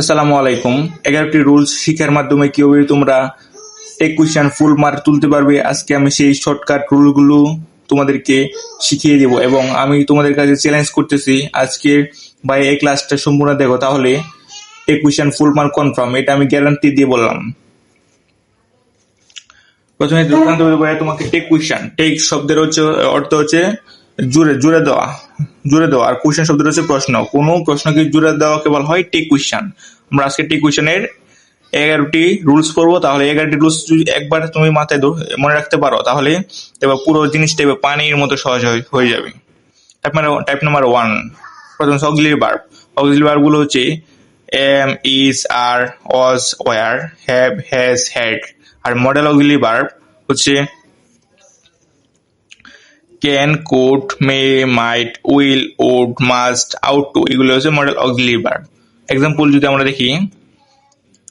আসসালামু আলাইকুম। 11টি রুলস শিখার মাধ্যমে কিভাবে তোমরা টেক কুইশন ফুল মার্ক তুলতে পারবে, আজকে আমি সেই শর্টকাট রুলগুলো তোমাদেরকে শিখিয়ে দেব এবং আমি তোমাদের কাছে চ্যালেঞ্জ করতেছি, আজকে ভাই এই ক্লাসটা সম্পূর্ণ দেখো, তাহলে tag question full mark confirm, এটা আমি গ্যারান্টি দিয়ে বললাম। প্রথমে জানতে হবে ভাই তোমাকে টেক কুইশন, টেক শব্দের হচ্ছে অর্থ হচ্ছে জুড়ে জুড়ে দেওয়া, জুড়ে দেওয়া, আর কুইশন শব্দের হচ্ছে প্রশ্ন। কোনো প্রশ্নকে জুড়ে দেওয়া কেবল হয় টেক কুইশন। আমরা আজকে টেক কুইশনের 11টি রুলস পড়বো, তাহলে 11টি রুলস যদি একবার তুমি মাথায় মনে রাখতে পারো, তাহলে এবার পুরো জিনিসটা এবার পানির মতো সহজ হয়ে যাবে। টাইপ নাম্বার 1, প্রথম অক্সিলারি ভার্ব। অক্সিলারি ভার্ব গুলো হচ্ছে am, is, are, was, were, have, has, had. আর মডেল অক্সিলারি ভার্ব হচ্ছে can, could, may, might, will, would, must, ought to. এগুলো হচ্ছে মডেল অক্সিলারি ভার্ব। এক্সাম্পল যদি আমরা দেখি,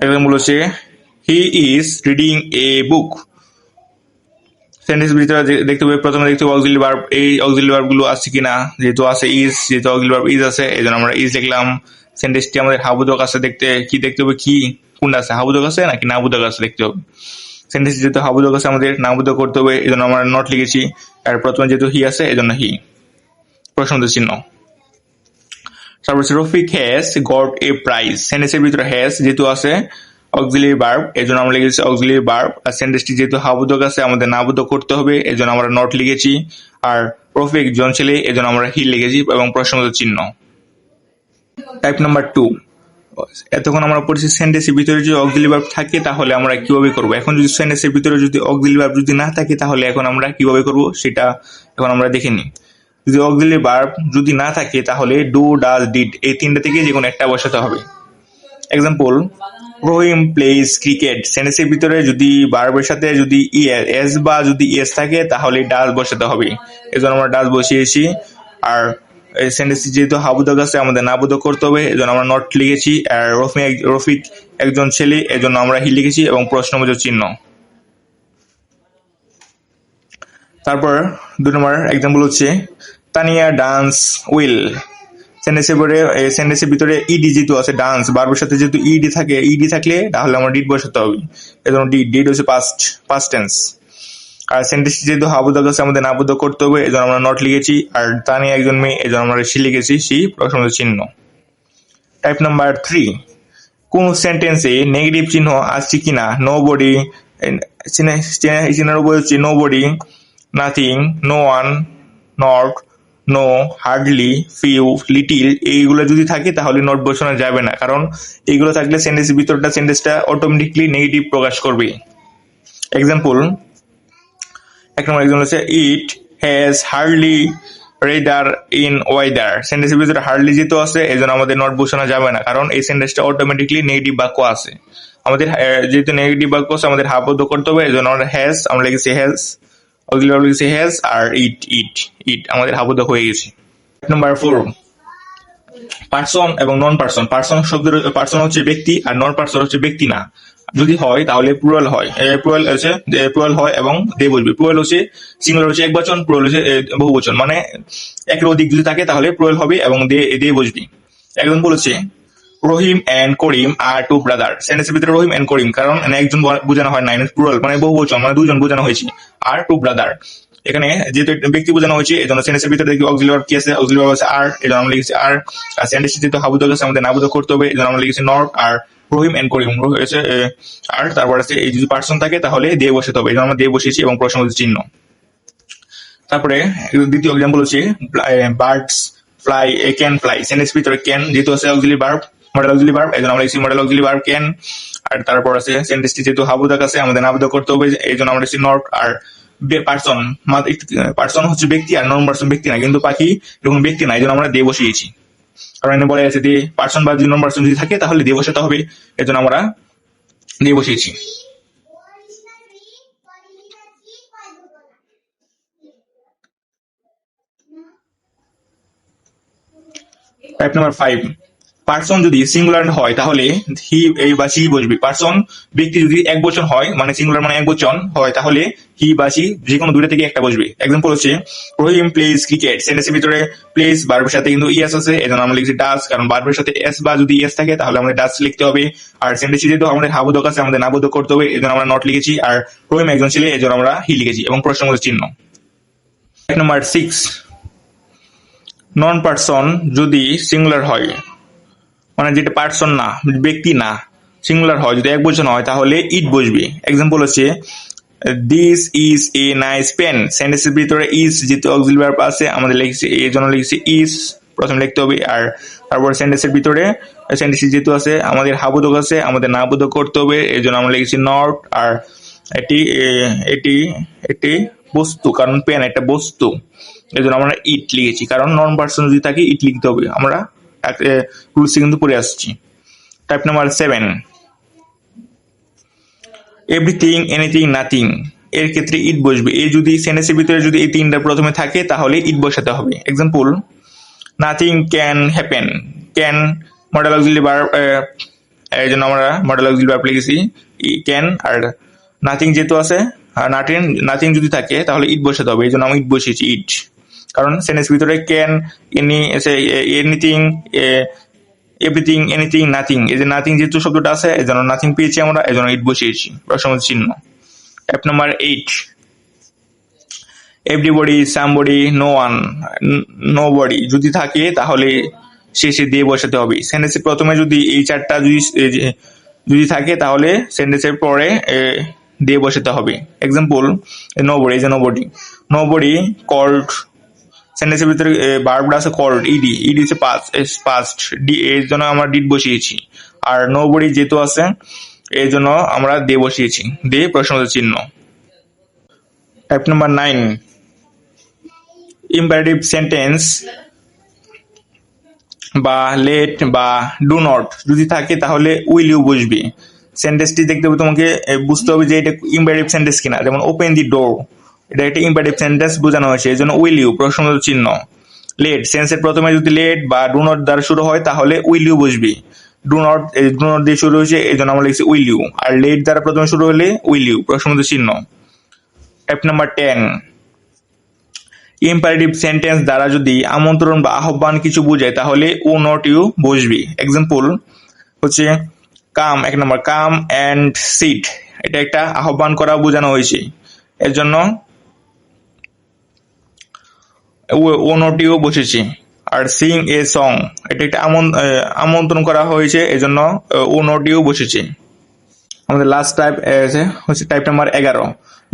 এক্সাম্পল হচ্ছে he is reading a book. Sentence ভিতরে দেখতে হবে, প্রথমে দেখতে হবে অক্সিলারি ভার্ব, এই অক্সিলারি ভার্ব গুলো আছে কিনা। যেহেতু আছে ইজ, যেহেতু অক্সিলারি ভার্ব ইজ আছে, এই জন্য আমরা ইজ লিখলাম। সেন্টেন্সটি আমাদের হাবোধক আছে, দেখতে হবে কি কোনটা আছে, হাবোধক আছে নাকি নাবোধক আছে দেখতে হবে। সেন্টেন্স যেহেতু হাবোধক আছে, আমাদের নাবোধক করতে হবে, এই জন্য আমরা নট লিখেছি। আর প্রথমে যেহেতু হি আছে, এই জন্য হি, প্রশ্নবোধক চিহ্ন। তারপর Rafiq has got a prize. সেন্টেন্সের ভিতরে হ্যাজ যেহেতু আছে অক্সিলারি ভার্ব, এই জন্য আমরা লিখেছি অক্সিলারি ভার্ব। আর সেন্টেন্সটি যেহেতু হাবোধক আছে, আমাদের নাবোধক করতে হবে, এই জন্য আমরা নট লিখেছি। আর রফিক জন ছেলে, এই জন্য আমরা হি লিখেছি এবং প্রশ্নবোধক চিহ্ন। টাইপ নাম্বার 2, এতক্ষণ আমরা পড়েছি সেন্টেন্সের ভিতরে যদি অক্সিলারি ভার্ব থাকে তাহলে আমরা কিভাবে করব। এখন যদি সেন্টেন্সের ভিতরে যদি অক্সিলারি ভার্ব যদি না থাকে, তাহলে এখন আমরা কিভাবে করব সেটা এখন আমরা দেখে নিই। যদি অক্সিলারি ভার্ব যদি না থাকে, তাহলে ডু, ডাজ, ডিড এই তিনটা থেকে যে কোনো একটা বসাতে হবে। এক্সাম্পল, রহিম প্লেজ ক্রিকেট। সেন্টেন্সের ভিতরে যদি ভার্বের সাথে যদি এস বা যদি এস থাকে, তাহলে ডাজ বসাতে হবে, এজন্য আমরা ডাজ বসিয়েছি। আর সেন্টেন্সটি যেহেতু হাবোধক আছে, আমাদের নাবোধক করতে হবে, এজন্য আমরা নট লিখেছি। আর রফিক একজন ছেলে, এজন্য আমরা হি লিখেছি এবং প্রশ্নবোধক চিহ্ন। তারপর 2 নম্বর এক্সাম্পল হচ্ছে তানিয়া ডান্স উইল। সেন্টেন্সের ভিতরে ইডি যেহেতু আছে, ডান্স ভার্বের সাথে যেহেতু ইডি থাকে, ইডি থাকলে তাহলে আমরা ডিড বসাতে হবে, এজন্য ডিড হচ্ছে পাস্ট টেন্স। আর সেন্টেন্সটি যেহেতু হাবোধক আছে, আমাদের নাবোধক করতে হবে, এজন্য আমরা নট লিখেছি। আর তানিয়া একজন মেয়ে, এজন্য আমরা সি লিখেছি, সি প্রশ্নবোধক চিহ্ন। টাইপ নাম্বার 3, কোন সেন্টেন্সে নেগেটিভ চিহ্ন আসছে কিনা। নো বডি, চিহ্নের উপর হচ্ছে nobody, nothing, no one, not, no, hardly, few, little এইগুলো যদি থাকে তাহলে নট বসানো যাবে না, কারণ এইগুলো থাকলে সেন্টেন্সটা অটোমেটিকলি নেগেটিভ প্রকাশ করবে। এক্সাম্পল, 1 নম্বর এক্সাম্পল হচ্ছে it has hardly rather in weather. সেন্টেন্সের ভিতরে হার্ডলি যেহেতু আছে, এই জন্য আমাদের নট বসানো যাবে না, কারণ এই সেন্টেন্সটা অটোমেটিকলি নেগেটিভ বাক্য আছে। আমাদের যেহেতু নেগেটিভ বাক্য আছে, আমাদের হাবোধক করতে হবে, এই জন্য আমরা হ্যাজ, আমরা লিখেছি হ্যাজ, অক্সিলারি লিখেছি হ্যাজ। আর ইট আমাদের হাবোধক হয়ে গেছে। নাম্বার 4, পার্সন এবং নন পার্সন। পার্সন হচ্ছে ব্যক্তি আর নন পার্সন হচ্ছে ব্যক্তি না। যদি হয় তাহলে প্লুরাল হয়, প্লুরাল হয় এবং দে বসবে। প্লুরাল হচ্ছে সিঙ্গুলার হচ্ছে একবচন, প্লুরাল হচ্ছে বহুবচন, মানে একের অধিক যদি থাকে তাহলে প্লুরাল হবে এবং দে বসবে। একজন বলেছে Rahim and Karim are two brother. সেন্টেন্সের ভিতরে রহিম এন্ড করিম, কারণ একজন বোঝানো হয় না, প্লুরাল মানে বহুবচন, মানে দুজন বোঝানো হয়েছে। আর টু ব্রাদার, এখানে যেহেতু ব্যক্তি বোঝানো হয়েছে, এই জন্য সেন্টেন্সের ভিতরে দেখি অক্সিলারি ভার্ব কি আছে, অক্সিলারি ভার্ব আছে আর, এই জন্য আমরা লিখেছি আর। আর সেন্টেন্সে যেহেতু হাবোধক আছে, আমাদের নাবোধক করতে হবে, এই জন্য আমরা লিখেছি নট। আর রহিম এন্ড করিম হয়েছে আর, তারপর আছে এই যদি পার্সন থাকে তাহলে দিয়ে বসাতে হবে, এই জন্য আমরা দিয়ে বসিয়েছি এবং প্রশ্নবোধক চিহ্ন। তারপরে দ্বিতীয় এক্সাম্পল হচ্ছে birds fly, can fly. Sentence ভিতরে ক্যান যেহেতু আছে auxiliary verb, model auxiliary verb, এই জন্য আমরা লিখছি মডেল অক্সিলারি ভার্ব ক্যান। আর তারপর আছে সেন্টেন্সটি যেহেতু হাবোধক আছে, আমাদের নাবোধক করতে হবে, এই জন্য আমরা লিখছি নট। আর পার্সন হচ্ছে ব্যক্তি আর নন পার্সন ব্যক্তি না, কিন্তু পাখি যখন ব্যক্তি না, এই জন্য আমরা দিয়ে বসিয়েছি, কারণ এখানে বলা আছে দিয়ে পার্সন বা নন পার্সন যদি থাকে তাহলে দিয়ে বসাতে হবে, এই জন্য আমরা দিয়ে বসিয়েছি। টাইপ নাম্বার 5, পার্সন যদি সিঙ্গুলার হয় তাহলে হি এই বা সি বসবে। পার্সন ব্যক্তি যদি এক বচন হয়, মানে সিঙ্গুলার মানে এক বচন হয়, তাহলে হি বা সি যে কোনো দুইটা থেকে একটা বসবে। এক্সাম্পল হচ্ছে রহিম প্লেজ ক্রিকেট। সেন্টেন্সের ভিতরে প্লেজ ভার্বের সাথে কিন্তু ইএস আছে, এজন্য আমরা লিখছি ডাস, কারণ ভার্বের সাথে এস বা যদি এস থাকে তাহলে আমাদের ডাস লিখতে হবে। আর সেন্টেন্সে যেহেতু আমাদের হাবোধক আছে, আমাদের নাবোধক করতে হবে, এজন্য আমরা নট লিখেছি। আর রহিম একজন ছেলে, এজন্য আমরা হি লিখেছি এবং প্রশ্নবোধক চিহ্ন। নাম্বার 6, নন পার্সন যদি সিঙ্গুলার হয়, মানে যেটা পার্সন না, ব্যক্তি না, সিঙ্গুলার হয়, যদি এক বচন হয় তাহলে ইট বসবে। এক্সাম্পল হচ্ছে this is a nice pen. সেন্টেন্সের ভিতরে ইজ যেহেতু অক্সিলারি ভার্ব আছে, আমাদের লিখছি এই জন্য লিখছি ইজ, প্রথমে লিখতে হবে। আর তারপর সেন্টেন্সের ভিতরে সেন্টেন্স যেহেতু আছে, আমাদের হাবোধক আছে, আমাদের নাবোধক করতে হবে, এই জন্য আমরা লিখছি নট। আর এটি এটি এটি বস্তু, কারণ পেন একটা বস্তু, এই জন্য আমরা ইট লিখেছি। কারণ নন পার্সন যদি থাকে ইট লিখতে হবে। আমরা রুলসে কিন্তু পড়ে আসছি। Type number 7, everything, anything, nothing, এর ক্ষেত্রে ইট বসবে। এই যদি সেন্টেন্সের ভিতরে যদি এই তিনটা প্রথমে থাকে তাহলে ইট বসাতে হবে। Example nothing can happen. Can model auxiliary verb, এই জন্য আমরা মডেল অক্সিলারি ভার্ব লিখেছি ক্যান। আর নাথিং যেহেতু আছে, আর নাথিং যদি থাকে তাহলে ইট বসাতে হবে, এই জন্য আমি ইট বসিয়েছি ইট। কারণ সেন্টেন্সের ভিতরে can, anything, everything, anything, nothing, এই যে নাথিং যেহেতু শব্দটা আছে, এই জন্য নাথিং পেয়েছি আমরা, এই জন্য ইট বসিয়েছি প্রশ্নবোধক চিহ্ন। Type number 8, everybody, somebody, no one, nobody যদি থাকে তাহলে শেষে দিয়ে বসাতে হবে। সেন্টেন্সের প্রথমে যদি এই চারটা যদি থাকে তাহলে সেন্টেন্সের পরে দিয়ে বসাতে হবে। এক্সাম্পল নোবডি, এই যে নোবডি, নোবডি কল্ড। সেন্টেন্সের ভিতরে ভার্বটা আছে কল্ড, ইডি, ইডি হচ্ছে পাস্ট, ডি এর জন্য আমরা ডিড বসিয়েছি। আর নোবডি যেহেতু আছে এই জন্য আমরা দিয়ে বসিয়েছি, দিয়ে প্রশ্নবোধক চিহ্ন। টাইপ নাম্বার 9, ইম্পারেটিভ সেন্টেন্স বা লেট বা ডু নট যদি থাকে তাহলে উইল ইউ বসবে। সেন্টেন্সটি দেখতে হবে, তোমাকে বুঝতে হবে যে এটা ইম্পারেটিভ সেন্টেন্স কিনা। যেমন ওপেন দি ডোর, এটা একটা ইম্পারেটিভ সেন্টেন্স বোঝানো হয়েছে, এই জন্য উইল ইউ প্রশ্নবোধক চিহ্ন। লেট, সেন্সের প্রথমে যদি লেট বা ডু নট দ্বারা শুরু হয় তাহলে উইল ইউ বসবে। ডু নট দিয়ে শুরু হয়েছে, এই জন্য আমরা লিখছি উইল ইউ। আর লেট দ্বারা প্রথমে শুরু হলে উইল ইউ প্রশ্নবোধক চিহ্ন। টাইপ নাম্বার 10, ইম্পারেটিভ সেন্টেন্স দ্বারা যদি আমন্ত্রণ বা আহ্বান কিছু বোঝায় তাহলে ও নট ইউ বসবে। এক্সাম্পল হচ্ছে কাম, এক নম্বর কাম অ্যান্ড সিট, এটা একটা আহ্বান করা বোঝানো হয়েছে, এর জন্য ও নট ইউ বসেছে। আর সিং এ সং, এটা একটা আমন্ত্রণ করা হয়েছে, এজন্য ও নট ইউ বসেছে। আমাদের লাস্ট টাইপ হচ্ছে টাইপ নাম্বার 11,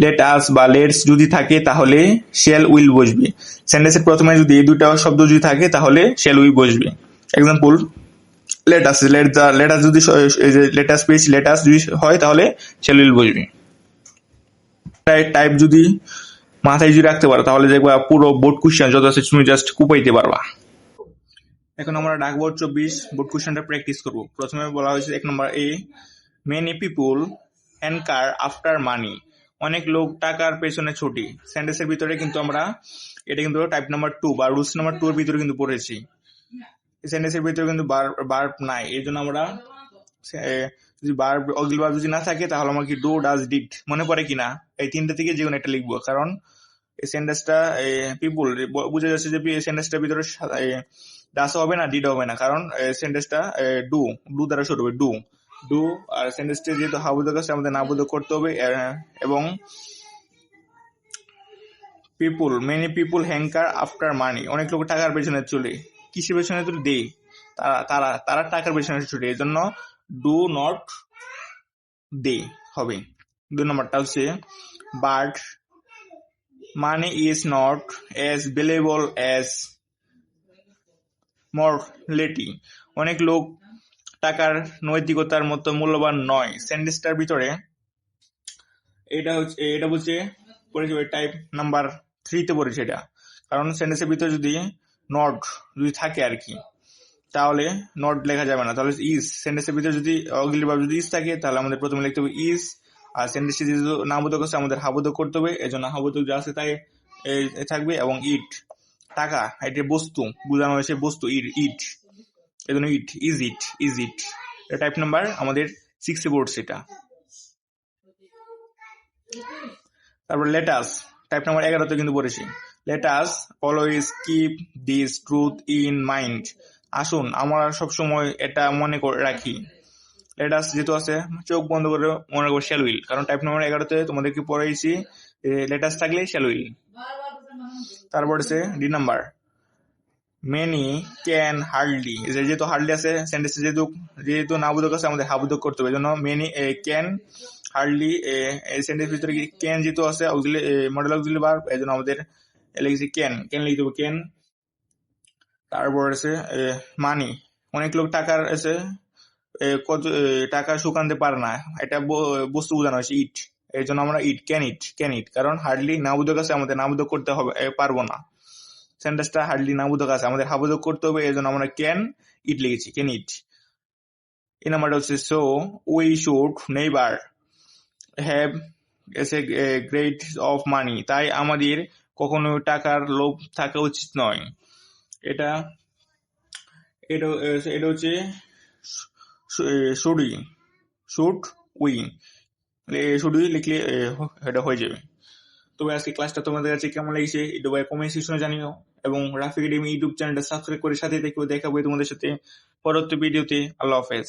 লেট আস বা লেটস যদি থাকে তাহলে শেল উইল বসবে। সেন্টেন্সের প্রথমে যদি এই দুটা শব্দ যদি থাকে তাহলে শেল উইল বসবে। এক্সাম্পল লেট আস, লেটাস যদি লেটাস পেজ লেটাস যদি হয় তাহলে শেল উইল বসবে। টাইপ যদি মাথায় যদি রাখতে পারো তাহলে দেখবা পুরো বোর্ড কোশ্চেন যত আছে তুমি জাস্ট কুপাইতে পারবা। এখন আমরা ঢাকা বোর্ড 24 বোর্ড কোশ্চেনটা প্র্যাকটিস করব। প্রথমে বলা হয়েছে 1 নম্বর এ, মেনি পিপুল হ্যানকার আফটার মানি, অনেক লোক টাকার পেছনে ছোটে। সেন্টেন্সের ভিতরে কিন্তু আমরা এটা কিন্তু টাইপ নাম্বার 2 বা রুলস নাম্বার 2 এর ভিতরে কিন্তু পড়েছি। সেন্টেন্সের ভিতরে কিন্তু ভার্ব নাই, এই জন্য আমরা যদি ভার্ব অক্সিলারি ভার্ব যদি না থাকে তাহলে আমরা কি ডু, ডাজ, ডিড মনে পড়ে কিনা এই তিনটা থেকে যে কোনো একটা লিখবো। কারণ এই সেন্টেন্সটা পিপুল বুঝে যাচ্ছে যে সেন্টেন্সটার ভিতরে ডাস হবে না, ডিড হবে না, কারণ সেন্টেন্সটা ডু দ্বারা শুরু হবে, ডু। আর সেন্টেন্সটা যেহেতু হাবোধক আছে আমাদের নাবোধক করতে হবে। এবং people, many people hanker after money, অনেক লোক টাকার পেছনে চলে। কিসের পেছনে চলে? দে, তারা টাকার পেছনে ছুটে, এই জন্য ডু নট দে হবে। 2 নম্বরটা হচ্ছে but money is not as valuable as morality, অনেক লোক টাকার নৈতিকতার মতো মূল্যবান নয়। সেন্টেন্সটার ভিতরে এটা বলছে পড়েছে টাইপ নাম্বার 3 তে পড়েছে এটা। কারণ সেন্টেন্সের ভিতরে যদি নট যদি থাকে আর কি তাহলে নট লেখা যাবে না, তাহলে ইজ। সেন্টেন্সের ভিতরে যদি অক্সিলারি ভার্ব যদি ইজ থাকে তাহলে আমাদের প্রথমে লিখতে হবে ইজ। আর সেন্টেন্সে যেহেতু নামবোধক আছে আমাদের হাবোধক করতে হবে, এজন্য হাবোধক যা আছে তাই থাকবে। এবং ইট, টাকা এটা বস্তু বোঝানো হয়েছে, বস্তু ইট। এই জন্য ইট, ইজ ইট। এটা টাইপ নাম্বার আমাদের 6 এ পড়ছে এটা। তারপর লেটাস টাইপ নাম্বার 11 কিন্তু পড়েছি। Let us always keep this truth in mind. আসুন আমরা সবসময় এটা মনে করে রাখি। লেটাস যেহেতু আছে চোখ বন্ধ করে মনে করবো শ্যাল উইল, কারণ টাইপ নাম্বার 11 তোমাদেরকে পড়াইছি লেটাস থাকলে শ্যাল উইল। তারপর আছে D number many can hardly, যেহেতু হার্ডলি আছে সেন্টেন্সে যেহেতু না বোধক আছে আমাদের হাবোধক করতে হবে, এই জন্য মেনি ক্যান হার্ডলি এই সেন্টেন্স ভিতরে ক্যান যেহেতু আছে মডেল অক্সিলারি ভার্ব, এই জন্য আমাদের লিখছি ক্যান লিখতে হবে ক্যান। তারপর আছে মানি, অনেক লোক টাকার আছে কত টাকা শুকানতে পারে না, এটা বস্তু বোঝানো হয়েছে ইট, এই জন্য আমরা ইট ক্যান ইট, কারণ হার্ডলি না বোধক আছে আমাদের না বোধক করতে হবে পারবো না, সেন্টেন্সটা হার্ডলি না বোধক আছে আমাদের হাবোধক করতে হবে, এই জন্য আমরা ক্যান ইট লিখেছি ক্যান ইট। এই নাম্বারটা হচ্ছে so we should neighbour have a great of money, তাই আমাদের কখনো টাকার লোভ থাকা উচিত নয়। এটা এটা এটা হচ্ছে শুড উই লিখলে এটা হয়ে যাবে। তবে আজকে ক্লাসটা তোমাদের কাছে কেমন লেগেছে এটা কমেন্ট সেকশনে জানিও, এবং রাফি একাডেমি ইউটিউব চ্যানেলটা সাবস্ক্রাইব করে সাথে থেকেও দেখাবো তোমাদের সাথে পরবর্তী ভিডিওতে। আল্লাহ হাফেজ।